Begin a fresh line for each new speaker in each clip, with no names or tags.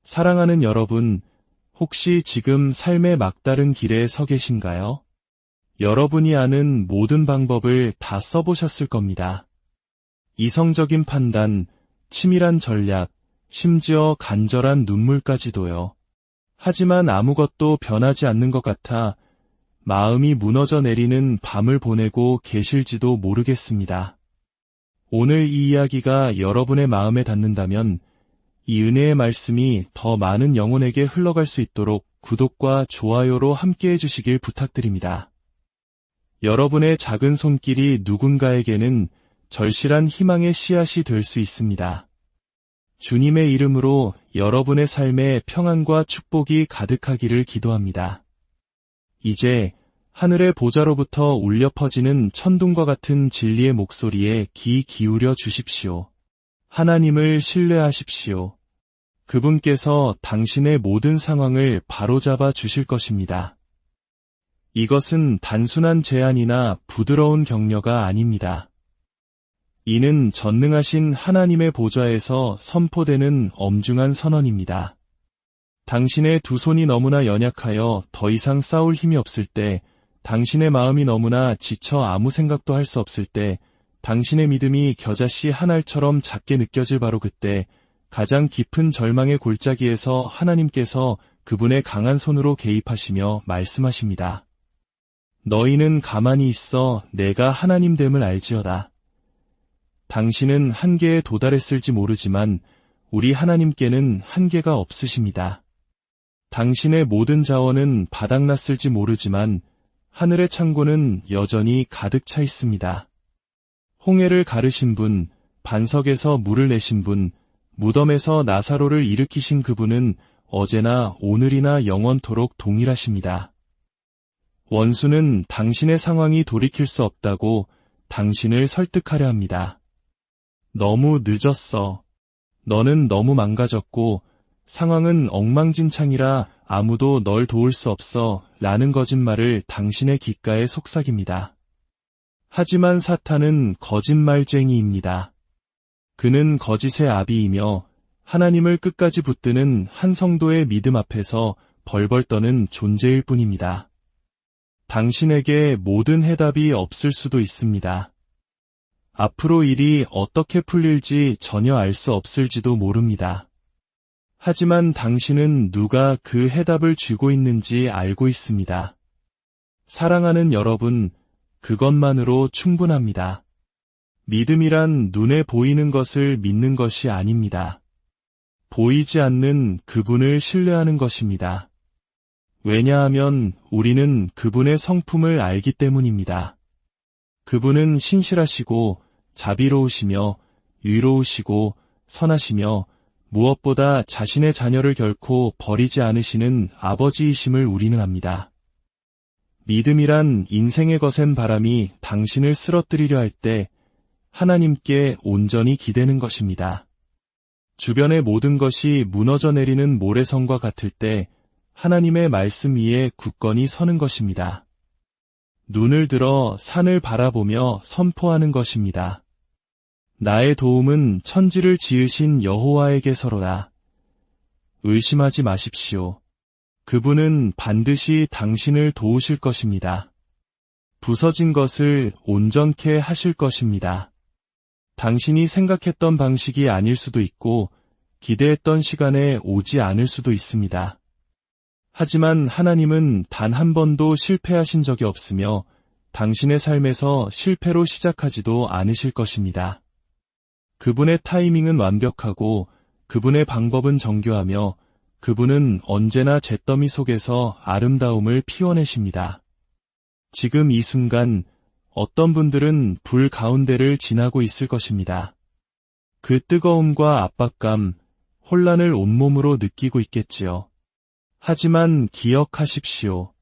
사랑하는 여러분, 혹시 지금 삶의 막다른 길에 서 계신가요? 여러분이 아는 모든 방법을 다 써보셨을 겁니다. 이성적인 판단, 치밀한 전략, 심지어 간절한 눈물까지도요. 하지만 아무것도 변하지 않는 것 같아 마음이 무너져 내리는 밤을 보내고 계실지도 모르겠습니다. 오늘 이 이야기가 여러분의 마음에 닿는다면 이 은혜의 말씀이 더 많은 영혼에게 흘러갈 수 있도록 구독과 좋아요로 함께 해주시길 부탁드립니다. 여러분의 작은 손길이 누군가에게는 절실한 희망의 씨앗이 될 수 있습니다. 주님의 이름으로 여러분의 삶에 평안과 축복이 가득하기를 기도합니다. 이제 하늘의 보좌로부터 울려 퍼지는 천둥과 같은 진리의 목소리에 귀 기울여 주십시오. 하나님을 신뢰하십시오. 그분께서 당신의 모든 상황을 바로잡아 주실 것입니다. 이것은 단순한 제안이나 부드러운 격려가 아닙니다. 이는 전능하신 하나님의 보좌에서 선포되는 엄중한 선언입니다. 당신의 두 손이 너무나 연약하여 더 이상 싸울 힘이 없을 때, 당신의 마음이 너무나 지쳐 아무 생각도 할 수 없을 때, 당신의 믿음이 겨자씨 한 알처럼 작게 느껴질 바로 그때, 가장 깊은 절망의 골짜기에서 하나님께서 그분의 강한 손으로 개입하시며 말씀하십니다. 너희는 가만히 있어 내가 하나님됨을 알지어다. 당신은 한계에 도달했을지 모르지만 우리 하나님께는 한계가 없으십니다. 당신의 모든 자원은 바닥났을지 모르지만 하늘의 창고는 여전히 가득 차 있습니다. 홍해를 가르신 분, 반석에서 물을 내신 분, 무덤에서 나사로를 일으키신 그분은 어제나 오늘이나 영원토록 동일하십니다. 원수는 당신의 상황이 돌이킬 수 없다고 당신을 설득하려 합니다. 너무 늦었어. 너는 너무 망가졌고 상황은 엉망진창이라 아무도 널 도울 수 없어 라는 거짓말을 당신의 귓가에 속삭입니다. 하지만 사탄은 거짓말쟁이입니다. 그는 거짓의 아비이며 하나님을 끝까지 붙드는 한 성도의 믿음 앞에서 벌벌 떠는 존재일 뿐입니다. 당신에게 모든 해답이 없을 수도 있습니다. 앞으로 일이 어떻게 풀릴지 전혀 알 수 없을지도 모릅니다. 하지만 당신은 누가 그 해답을 쥐고 있는지 알고 있습니다. 사랑하는 여러분, 그것만으로 충분합니다. 믿음이란 눈에 보이는 것을 믿는 것이 아닙니다. 보이지 않는 그분을 신뢰하는 것입니다. 왜냐하면 우리는 그분의 성품을 알기 때문입니다. 그분은 신실하시고 자비로우시며 위로우시고 선하시며 무엇보다 자신의 자녀를 결코 버리지 않으시는 아버지이심을 우리는 압니다. 믿음이란 인생의 거센 바람이 당신을 쓰러뜨리려 할 때 하나님께 온전히 기대는 것입니다. 주변의 모든 것이 무너져 내리는 모래성과 같을 때 하나님의 말씀 위에 굳건히 서는 것입니다. 눈을 들어 산을 바라보며 선포하는 것입니다. 나의 도움은 천지를 지으신 여호와에게서로다. 의심하지 마십시오. 그분은 반드시 당신을 도우실 것입니다. 부서진 것을 온전케 하실 것입니다. 당신이 생각했던 방식이 아닐 수도 있고 기대했던 시간에 오지 않을 수도 있습니다. 하지만 하나님은 단 한 번도 실패하신 적이 없으며 당신의 삶에서 실패로 시작하지도 않으실 것입니다. 그분의 타이밍은 완벽하고 그분의 방법은 정교하며 그분은 언제나 잿더미 속에서 아름다움을 피워내십니다. 지금 이 순간 어떤 분들은 불 가운데를 지나고 있을 것입니다. 그 뜨거움과 압박감, 혼란을 온몸으로 느끼고 있겠지요. 하지만 기억하십시오.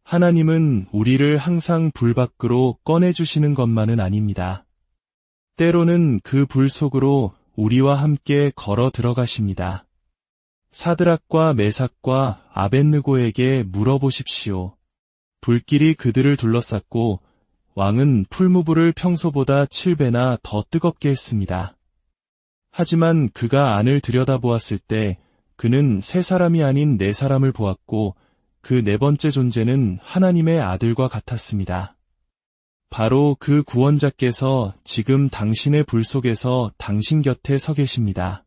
하나님은 우리를 항상 불 밖으로 꺼내주시는 것만은 아닙니다. 때로는 그 불 속으로 우리와 함께 걸어 들어가십니다. 사드락과 메삭과 아벳느고에게 물어보십시오. 불길이 그들을 둘러쌌고 왕은 풀무불을 평소보다 7배나 더 뜨겁게 했습니다. 하지만 그가 안을 들여다보았을 때 그는 세 사람이 아닌 네 사람을 보았고 그 네 번째 존재는 하나님의 아들과 같았습니다. 바로 그 구원자께서 지금 당신의 불 속에서 당신 곁에 서 계십니다.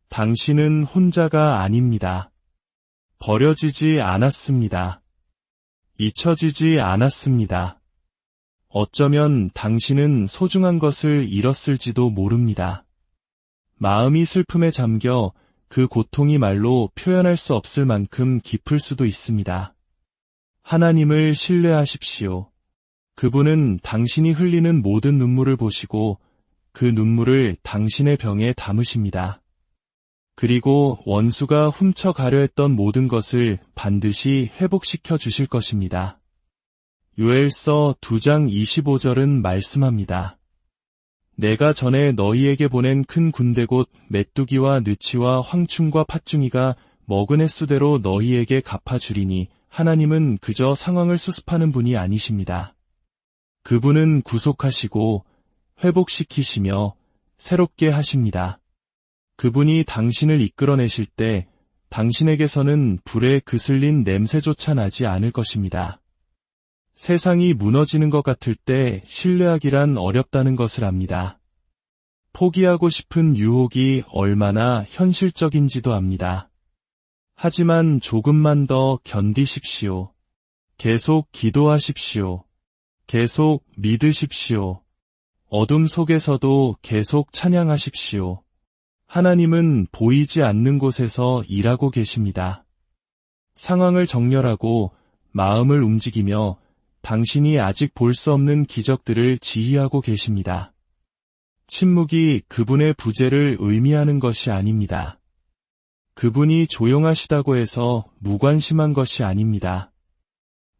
당신은 혼자가 아닙니다. 버려지지 않았습니다. 잊혀지지 않았습니다. 어쩌면 당신은 소중한 것을 잃었을지도 모릅니다. 마음이 슬픔에 잠겨 그 고통이 말로 표현할 수 없을 만큼 깊을 수도 있습니다. 하나님을 신뢰하십시오. 그분은 당신이 흘리는 모든 눈물을 보시고 그 눈물을 당신의 병에 담으십니다. 그리고 원수가 훔쳐가려 했던 모든 것을 반드시 회복시켜 주실 것입니다. 요엘서 2장 25절은 말씀합니다. 내가 전에 너희에게 보낸 큰 군대 곧 메뚜기와 느치와 황충과 팥중이가 먹은 횟수대로 너희에게 갚아주리니 하나님은 그저 상황을 수습하는 분이 아니십니다. 그분은 구속하시고 회복시키시며 새롭게 하십니다. 그분이 당신을 이끌어내실 때 당신에게서는 불에 그슬린 냄새조차 나지 않을 것입니다. 세상이 무너지는 것 같을 때 신뢰하기란 어렵다는 것을 압니다. 포기하고 싶은 유혹이 얼마나 현실적인지도 압니다. 하지만 조금만 더 견디십시오. 계속 기도하십시오. 계속 믿으십시오. 어둠 속에서도 계속 찬양하십시오. 하나님은 보이지 않는 곳에서 일하고 계십니다. 상황을 정렬하고 마음을 움직이며 당신이 아직 볼 수 없는 기적들을 지휘하고 계십니다. 침묵이 그분의 부재를 의미하는 것이 아닙니다. 그분이 조용하시다고 해서 무관심한 것이 아닙니다.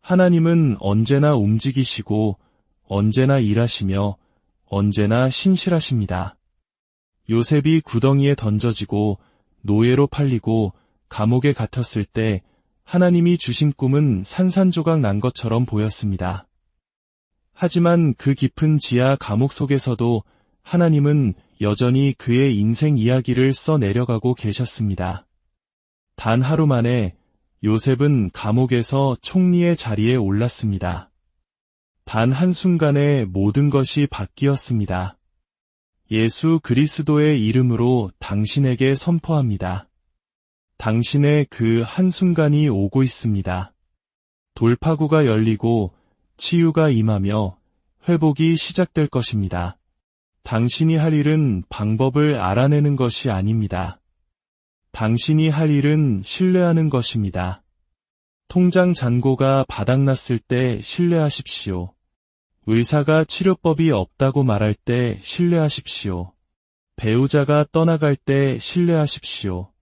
하나님은 언제나 움직이시고 언제나 일하시며 언제나 신실하십니다. 요셉이 구덩이에 던져지고 노예로 팔리고 감옥에 갇혔을 때 하나님이 주신 꿈은 산산조각 난 것처럼 보였습니다. 하지만 그 깊은 지하 감옥 속에서도 하나님은 여전히 그의 인생 이야기를 써내려가고 계셨습니다. 단 하루 만에 요셉은 감옥에서 총리의 자리에 올랐습니다. 단 한순간에 모든 것이 바뀌었습니다. 예수 그리스도의 이름으로 당신에게 선포합니다. 당신의 그 한순간이 오고 있습니다. 돌파구가 열리고 치유가 임하며 회복이 시작될 것입니다. 당신이 할 일은 방법을 알아내는 것이 아닙니다. 당신이 할 일은 신뢰하는 것입니다. 통장 잔고가 바닥났을 때 신뢰하십시오. 의사가 치료법이 없다고 말할 때 신뢰하십시오. 배우자가 떠나갈 때 신뢰하십시오.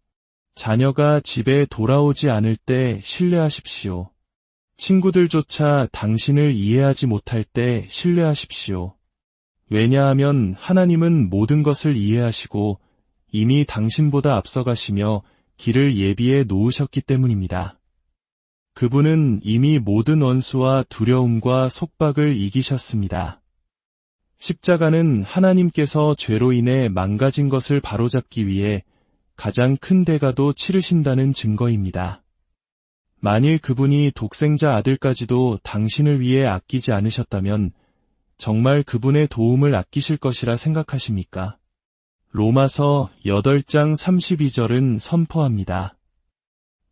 자녀가 집에 돌아오지 않을 때 신뢰하십시오. 친구들조차 당신을 이해하지 못할 때 신뢰하십시오. 왜냐하면 하나님은 모든 것을 이해하시고 이미 당신보다 앞서가시며 길을 예비해 놓으셨기 때문입니다. 그분은 이미 모든 원수와 두려움과 속박을 이기셨습니다. 십자가는 하나님께서 죄로 인해 망가진 것을 바로잡기 위해 가장 큰 대가도 치르신다는 증거입니다. 만일 그분이 독생자 아들까지도 당신을 위해 아끼지 않으셨다면 정말 그분의 도움을 아끼실 것이라 생각하십니까? 로마서 8장 32절은 선포합니다.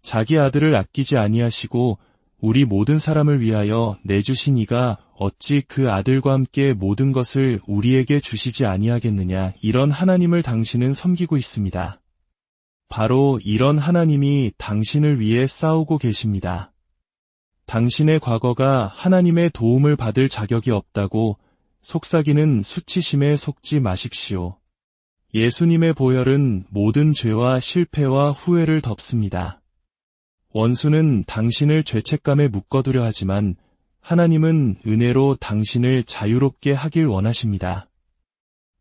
자기 아들을 아끼지 아니하시고 우리 모든 사람을 위하여 내주신 이가 어찌 그 아들과 함께 모든 것을 우리에게 주시지 아니하겠느냐. 이런 하나님을 당신은 섬기고 있습니다. 바로 이런 하나님이 당신을 위해 싸우고 계십니다. 당신의 과거가 하나님의 도움을 받을 자격이 없다고 속삭이는 수치심에 속지 마십시오. 예수님의 보혈은 모든 죄와 실패와 후회를 덮습니다. 원수는 당신을 죄책감에 묶어두려 하지만 하나님은 은혜로 당신을 자유롭게 하길 원하십니다.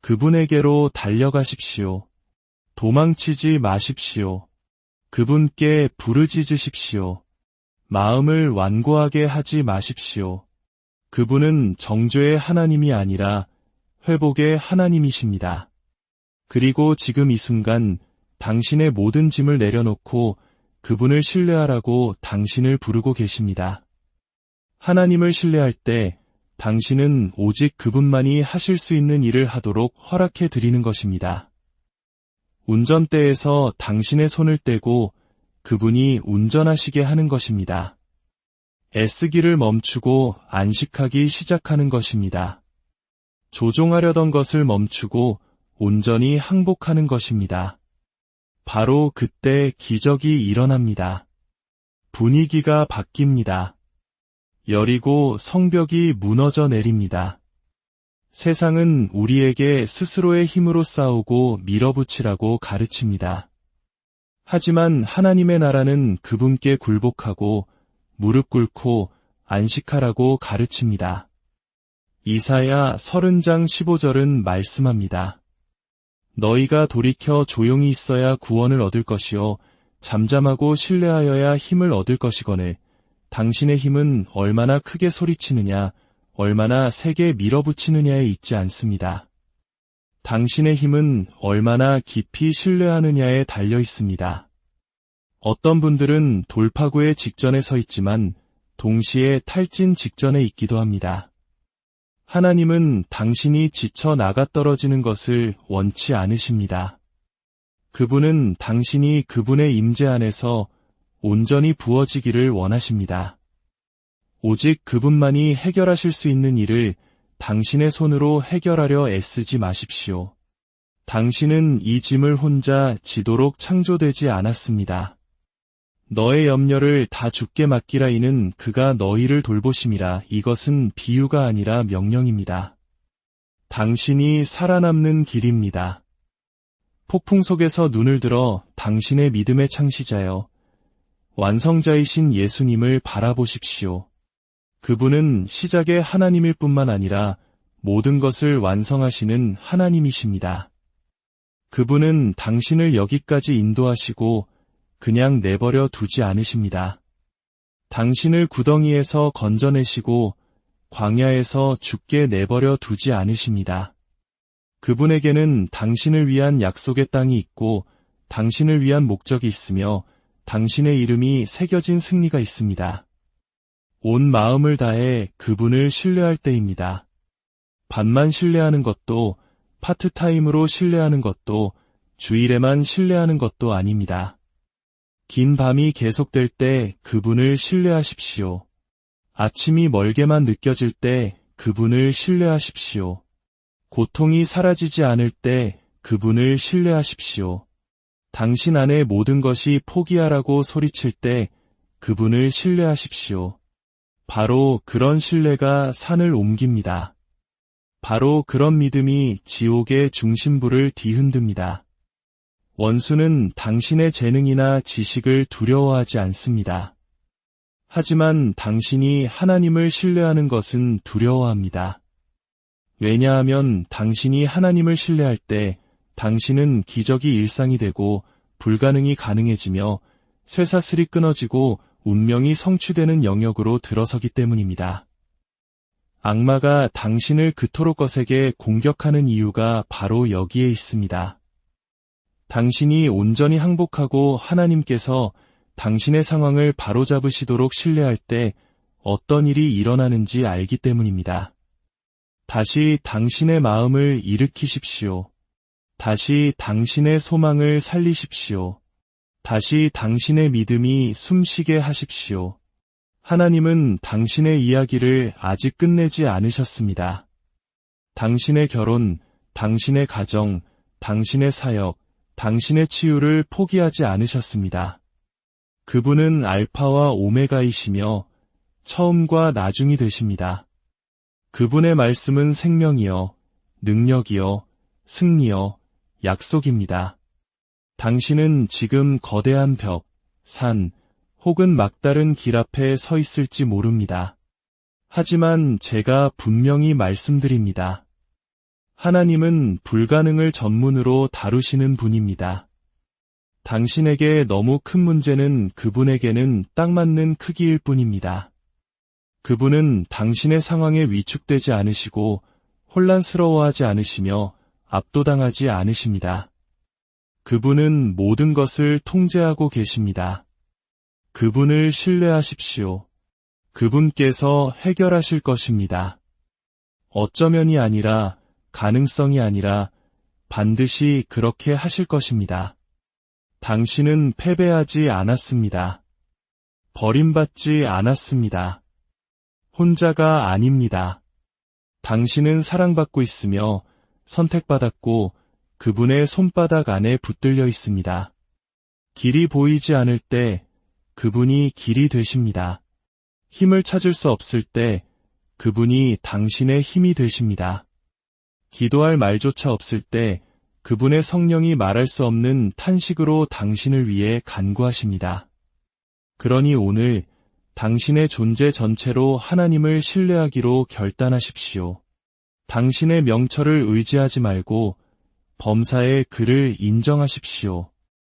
그분에게로 달려가십시오. 도망치지 마십시오. 그분께 부르짖으십시오. 마음을 완고하게 하지 마십시오. 그분은 정죄의 하나님이 아니라 회복의 하나님이십니다. 그리고 지금 이 순간 당신의 모든 짐을 내려놓고 그분을 신뢰하라고 당신을 부르고 계십니다. 하나님을 신뢰할 때 당신은 오직 그분만이 하실 수 있는 일을 하도록 허락해 드리는 것입니다. 운전대에서 당신의 손을 떼고 그분이 운전하시게 하는 것입니다. 애쓰기를 멈추고 안식하기 시작하는 것입니다. 조종하려던 것을 멈추고 온전히 항복하는 것입니다. 바로 그때 기적이 일어납니다. 분위기가 바뀝니다. 여리고 성벽이 무너져 내립니다. 세상은 우리에게 스스로의 힘으로 싸우고 밀어붙이라고 가르칩니다. 하지만 하나님의 나라는 그분께 굴복하고 무릎 꿇고 안식하라고 가르칩니다. 이사야 30장 15절은 말씀합니다. 너희가 돌이켜 조용히 있어야 구원을 얻을 것이요 잠잠하고 신뢰하여야 힘을 얻을 것이거늘 당신의 힘은 얼마나 크게 소리치느냐 얼마나 세게 밀어붙이느냐에 있지 않습니다. 당신의 힘은 얼마나 깊이 신뢰하느냐에 달려 있습니다. 어떤 분들은 돌파구의 직전에 서 있지만 동시에 탈진 직전에 있기도 합니다. 하나님은 당신이 지쳐 나가떨어지는 것을 원치 않으십니다. 그분은 당신이 그분의 임재 안에서 온전히 부어지기를 원하십니다. 오직 그분만이 해결하실 수 있는 일을 당신의 손으로 해결하려 애쓰지 마십시오. 당신은 이 짐을 혼자 지도록 창조되지 않았습니다. 너의 염려를 다 주께 맡기라 이는 그가 너희를 돌보심이라. 이것은 비유가 아니라 명령입니다. 당신이 살아남는 길입니다. 폭풍 속에서 눈을 들어 당신의 믿음의 창시자여, 완성자이신 예수님을 바라보십시오. 그분은 시작의 하나님일 뿐만 아니라 모든 것을 완성하시는 하나님이십니다. 그분은 당신을 여기까지 인도하시고 그냥 내버려 두지 않으십니다. 당신을 구덩이에서 건져내시고 광야에서 죽게 내버려 두지 않으십니다. 그분에게는 당신을 위한 약속의 땅이 있고 당신을 위한 목적이 있으며 당신의 이름이 새겨진 승리가 있습니다. 온 마음을 다해 그분을 신뢰할 때입니다. 반만 신뢰하는 것도 파트타임으로 신뢰하는 것도 주일에만 신뢰하는 것도 아닙니다. 긴 밤이 계속될 때 그분을 신뢰하십시오. 아침이 멀게만 느껴질 때 그분을 신뢰하십시오. 고통이 사라지지 않을 때 그분을 신뢰하십시오. 당신 안에 모든 것이 포기하라고 소리칠 때 그분을 신뢰하십시오. 바로 그런 신뢰가 산을 옮깁니다. 바로 그런 믿음이 지옥의 중심부를 뒤흔듭니다. 원수는 당신의 재능이나 지식을 두려워하지 않습니다. 하지만 당신이 하나님을 신뢰하는 것은 두려워합니다. 왜냐하면 당신이 하나님을 신뢰할 때 당신은 기적이 일상이 되고 불가능이 가능해지며 쇠사슬이 끊어지고 운명이 성취되는 영역으로 들어서기 때문입니다. 악마가 당신을 그토록 거세게 공격하는 이유가 바로 여기에 있습니다. 당신이 온전히 항복하고 하나님께서 당신의 상황을 바로잡으시도록 신뢰할 때 어떤 일이 일어나는지 알기 때문입니다. 다시 당신의 마음을 일으키십시오. 다시 당신의 소망을 살리십시오. 다시 당신의 믿음이 숨쉬게 하십시오. 하나님은 당신의 이야기를 아직 끝내지 않으셨습니다. 당신의 결혼, 당신의 가정, 당신의 사역, 당신의 치유를 포기하지 않으셨습니다. 그분은 알파와 오메가이시며 처음과 나중이 되십니다. 그분의 말씀은 생명이요, 능력이요, 승리요, 약속입니다. 당신은 지금 거대한 벽, 산, 혹은 막다른 길 앞에 서 있을지 모릅니다. 하지만 제가 분명히 말씀드립니다. 하나님은 불가능을 전문으로 다루시는 분입니다. 당신에게 너무 큰 문제는 그분에게는 딱 맞는 크기일 뿐입니다. 그분은 당신의 상황에 위축되지 않으시고 혼란스러워하지 않으시며 압도당하지 않으십니다. 그분은 모든 것을 통제하고 계십니다. 그분을 신뢰하십시오. 그분께서 해결하실 것입니다. 어쩌면이 아니라, 가능성이 아니라 반드시 그렇게 하실 것입니다. 당신은 패배하지 않았습니다. 버림받지 않았습니다. 혼자가 아닙니다. 당신은 사랑받고 있으며 선택받았고 그분의 손바닥 안에 붙들려 있습니다. 길이 보이지 않을 때 그분이 길이 되십니다. 힘을 찾을 수 없을 때 그분이 당신의 힘이 되십니다. 기도할 말조차 없을 때 그분의 성령이 말할 수 없는 탄식으로 당신을 위해 간구하십니다. 그러니 오늘 당신의 존재 전체로 하나님을 신뢰하기로 결단하십시오. 당신의 명철을 의지하지 말고 범사의 그를 인정하십시오.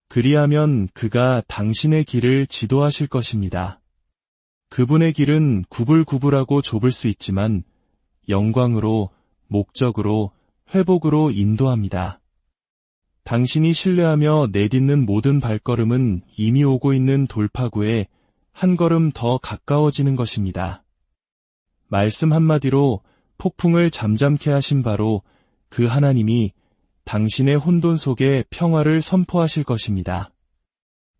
그리하면 그가 당신의 길을 지도하실 것입니다. 그분의 길은 구불구불하고 좁을 수 있지만 영광으로, 목적으로, 회복으로 인도합니다. 당신이 신뢰하며 내딛는 모든 발걸음은 이미 오고 있는 돌파구에 한 걸음 더 가까워지는 것입니다. 말씀 한마디로 폭풍을 잠잠케 하신 바로 그 하나님이 당신의 혼돈 속에 평화를 선포하실 것입니다.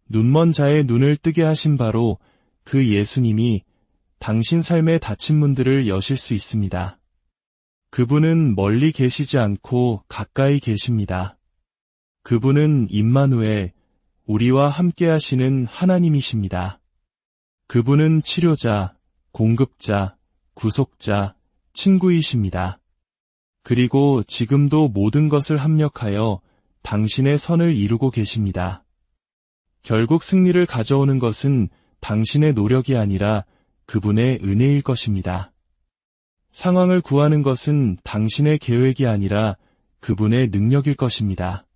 눈먼 자의 눈을 뜨게 하신 바로 그 예수님이 당신 삶의 닫힌 문들을 여실 수 있습니다. 그분은 멀리 계시지 않고 가까이 계십니다. 그분은 임마누엘, 우리와 함께 하시는 하나님이십니다. 그분은 치료자, 공급자, 구속자, 친구이십니다. 그리고 지금도 모든 것을 합력하여 당신의 선을 이루고 계십니다. 결국 승리를 가져오는 것은 당신의 노력이 아니라 그분의 은혜일 것입니다. 상황을 구하는 것은 당신의 계획이 아니라 그분의 능력일 것입니다.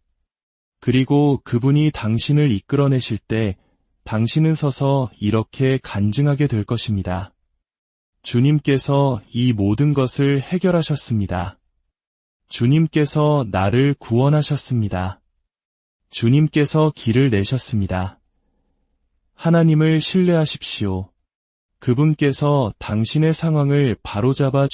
그리고 그분이 당신을 이끌어내실 때 당신은 서서 이렇게 간증하게 될 것입니다. 주님께서 이 모든 것을 해결하셨습니다. 주님께서 나를 구원하셨습니다. 주님께서 길을 내셨습니다. 하나님을 신뢰하십시오. 그분께서 당신의 상황을 바로잡아